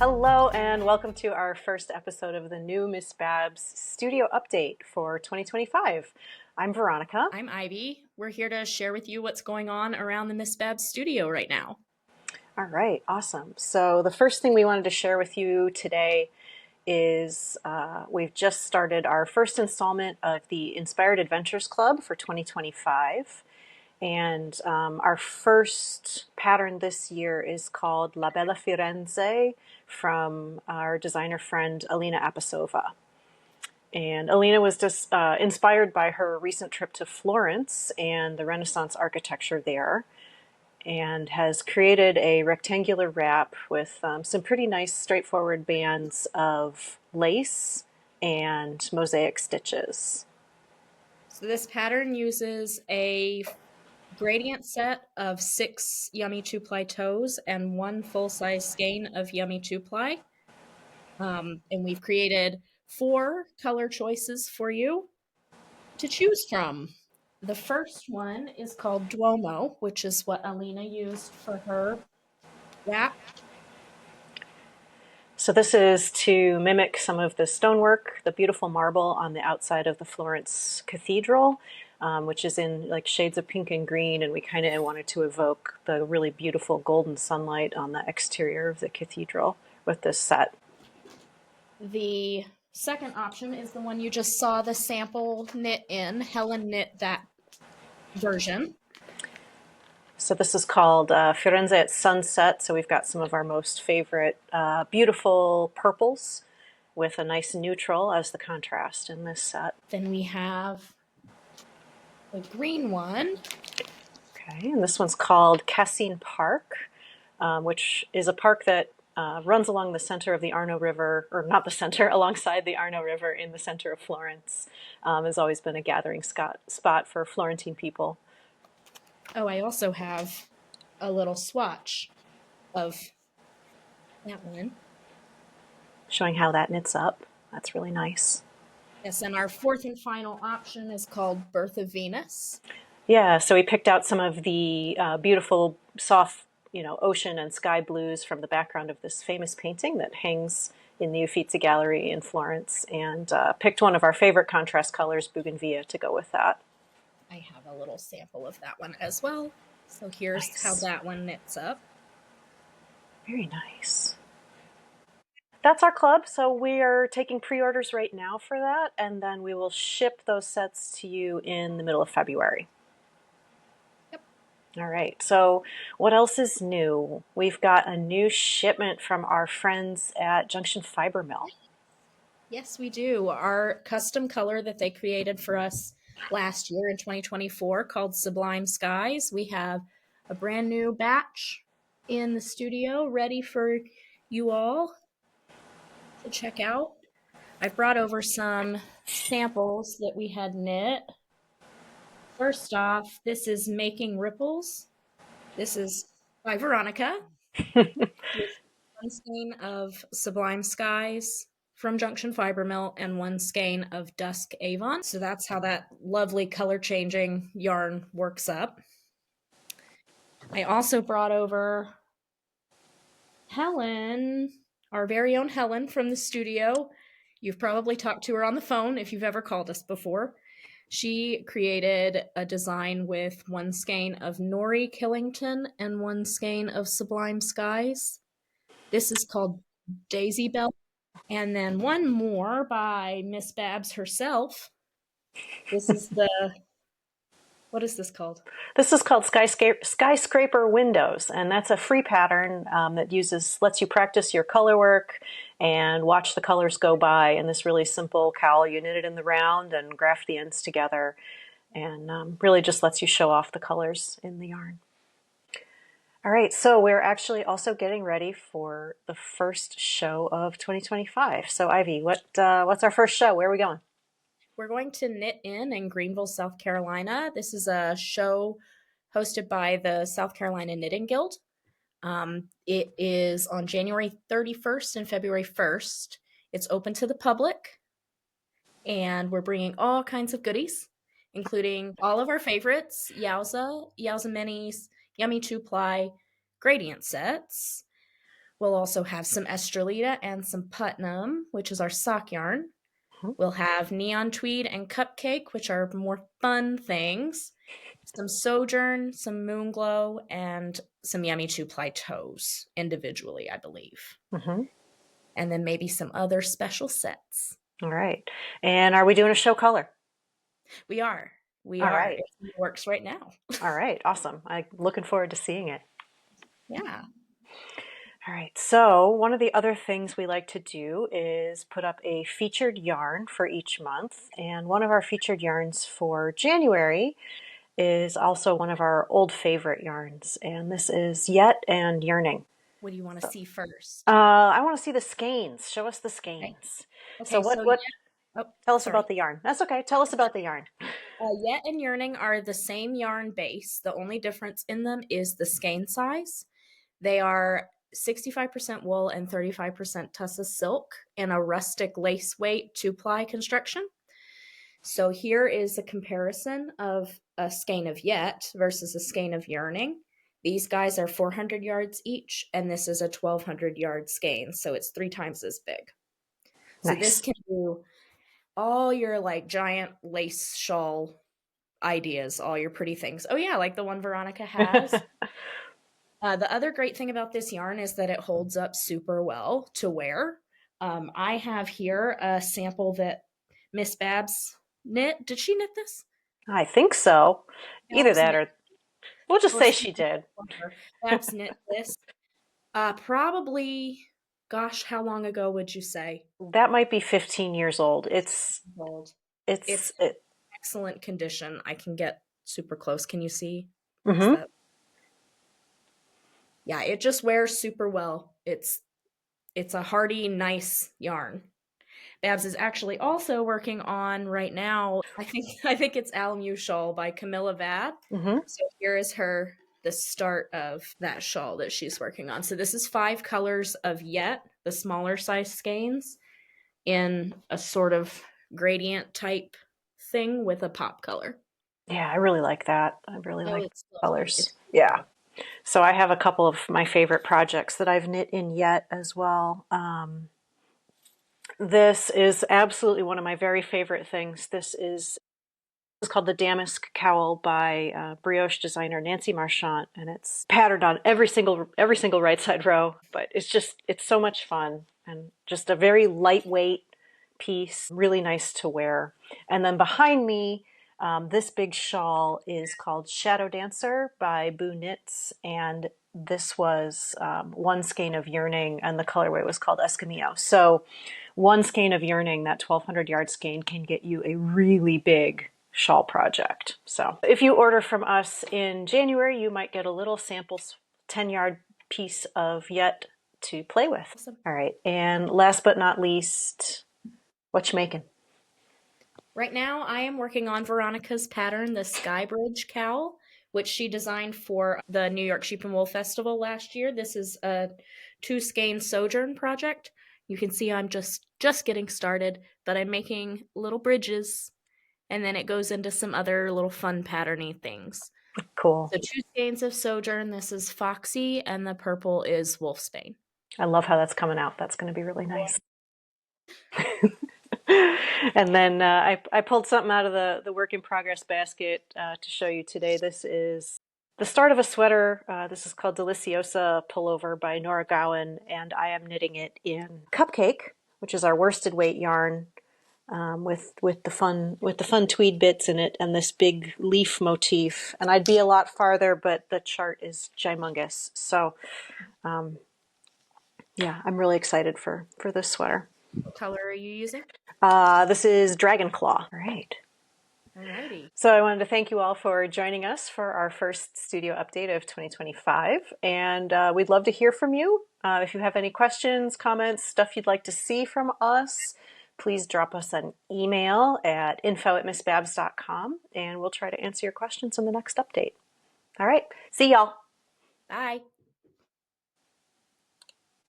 Hello and welcome to our first episode of the new Miss Babs studio update for 2025. I'm Veronica. I'm Ivy. We're here to share with you what's going on around the Miss Babs studio right now. All right, awesome. So the first thing we wanted to share with you today is we've just started our first installment of the Inspired Adventures Club for 2025. And our first pattern this year is called La Bella Firenze from our designer friend Alina Apasova. And Alina was just inspired by her recent trip to Florence and the Renaissance architecture there, and has created a rectangular wrap with some pretty nice straightforward bands of lace and mosaic stitches. So this pattern uses a gradient set of 6 yummy 2-ply toes and 1 full-size skein of yummy 2-ply. And we've created 4 color choices for you to choose from. The first one is called Duomo, which is what Alina used for her wrap. So this is to mimic some of the stonework, the beautiful marble on the outside of the Florence Cathedral, which is in like shades of pink and green, and we kind of wanted to evoke the really beautiful golden sunlight on the exterior of the cathedral with this set. The second option is the one you just saw the sample KnitInn. Helen knit that version. So this is called Firenze at Sunset. So we've got some of our most favorite beautiful purples with a nice neutral as the contrast in this set. Then we have the green one. Okay, and this one's called Cassine Park, which is a park that runs along the center of the Arno River, or not the center, alongside the Arno River in the center of Florence. Has always been a gathering spot for Florentine people. Oh, I also have a little swatch of that one. Showing how that knits up. That's really nice. Yes, and our fourth and final option is called Birth of Venus. Yeah, so we picked out some of the beautiful, soft, ocean and sky blues from the background of this famous painting that hangs in the Uffizi Gallery in Florence, and picked one of our favorite contrast colors, Bougainvillea, to go with that. I have a little sample of that one as well. So here's nice. How that one knits up. Very nice. That's our club, so we are taking pre-orders right now for that, and then we will ship those sets to you in the middle of February. Yep. All right, so what else is new? We've got a new shipment from our friends at Junction Fiber Mill. Yes, we do. Our custom color that they created for us last year in 2024 called Sublime Skies. We have a brand new batch in the studio ready for you all to check out. I've brought over some samples that we had knit. First off, this is Making Ripples. This is by Veronica. With 1 skein of Sublime Skies from Junction Fiber Mill and 1 skein of Dusk Avon. So that's how that lovely color changing yarn works up. I also brought over Helen, our very own Helen from the studio. You've probably talked to her on the phone if you've ever called us before. She created a design with 1 skein of Norah Killington and 1 skein of Sublime Skies. This is called Daisy Bell. And then one more by Miss Babs herself. This is what is this called? This is called Skyscraper Windows, and that's a free pattern that lets you practice your color work and watch the colors go by in this really simple cowl. You knit it in the round and graft the ends together, and really just lets you show off the colors in the yarn. All right, so we're actually also getting ready for the first show of 2025. So Ivy, what's our first show? Where are we going? We're going to KnitInn in Greenville, South Carolina. This is a show hosted by the South Carolina Knitting Guild. It is on January 31st and February 1st. It's open to the public, and we're bringing all kinds of goodies, including all of our favorites, Yowza Minis, Yummy 2-ply gradient sets. We'll also have some Estrelita and some Putnam, which is our sock yarn. We'll have neon tweed and cupcake, which are more fun things. Some Sojourn, some Moonglow, and some Yummy 2-ply toes individually, I believe. And then maybe some other special sets. All right. And are we doing a show color? We are. All right. It works right now. All right. Awesome. I'm looking forward to seeing it. Yeah. All right. So one of the other things we like to do is put up a featured yarn for each month. And one of our featured yarns for January is also one of our old favorite yarns. And this is Yet and Yearning. What do you want to see first? I want to see the skeins. Show us the skeins. Okay. So what tell us sorry. about the yarn. That's okay. Tell us about the yarn. Yet and Yearning are the same yarn base. The only difference in them is the skein size. They are 65% wool and 35% tussa silk in a rustic lace weight 2-ply construction. So here is a comparison of a skein of Yet versus a skein of Yearning. These guys are 400 yards each, and this is a 1,200 yard skein, so it's 3 times as big. So Nice. this can do all your like giant lace shawl ideas, all your pretty things. Oh yeah, like the one Veronica has. The other great thing about this yarn is that it holds up super well to wear. I have here a sample that Miss Babs knit. Did she knit this? I think so. Either Babs that knit. or we'll just say she did. Babs knit this. Probably, gosh, how long ago would you say? That might be 15 years old. It's excellent condition. I can get super close. Can you see? Yeah, it just wears super well. It's a hardy, nice yarn. Babs is actually also working on right now, I think it's Almue Shawl by Camilla Vad. So here is the start of that shawl that she's working on. So this is 5 colors of Yet, the smaller size skeins, in a sort of gradient type thing with a pop color. Yeah, I really like that. I really like colors. Yeah. So I have a couple of my favorite projects that I've knit in Yet as well. This is absolutely one of my very favorite things. This is called the Damask Cowl by brioche designer Nancy Marchant, and it's patterned on every single right side row. But it's so much fun and just a very lightweight piece, really nice to wear. And then behind me, this big shawl is called Shadowdancer by Boo Knits, and this was 1 skein of Yearning, and the colorway was called Escamillo. So 1 skein of Yearning, that 1,200 yard skein, can get you a really big shawl project. So if you order from us in January, you might get a little sample 10-yard piece of Yet to play with. Awesome. All right, and last but not least, what you making? Right now, I am working on Veronica's pattern, the Skybridge Cowl, which she designed for the New York Sheep and Wool Festival last year. This is a 2 skein Sojourn project. You can see I'm just getting started, but I'm making little bridges, and then it goes into some other little fun patterny things. Cool. So 2 skeins of Sojourn. This is Foxy, and the purple is Wolfsbane. I love how that's coming out. That's going to be really nice. And then I pulled something out of the work in progress basket to show you today. This is the start of a sweater. This is called Deliciosa Pullover by Norah Gaughan, and I am knitting it in Cupcake, which is our worsted weight yarn, with the fun tweed bits in it and this big leaf motif. And I'd be a lot farther, but the chart is gymongous. So yeah, I'm really excited for this sweater. What color are you using? This is Dragon Claw. All right. Alrighty. So I wanted to thank you all for joining us for our first studio update of 2025. And we'd love to hear from you. If you have any questions, comments, stuff you'd like to see from us, please drop us an email at info@missbabs.com, and we'll try to answer your questions in the next update. All right. See y'all. Bye.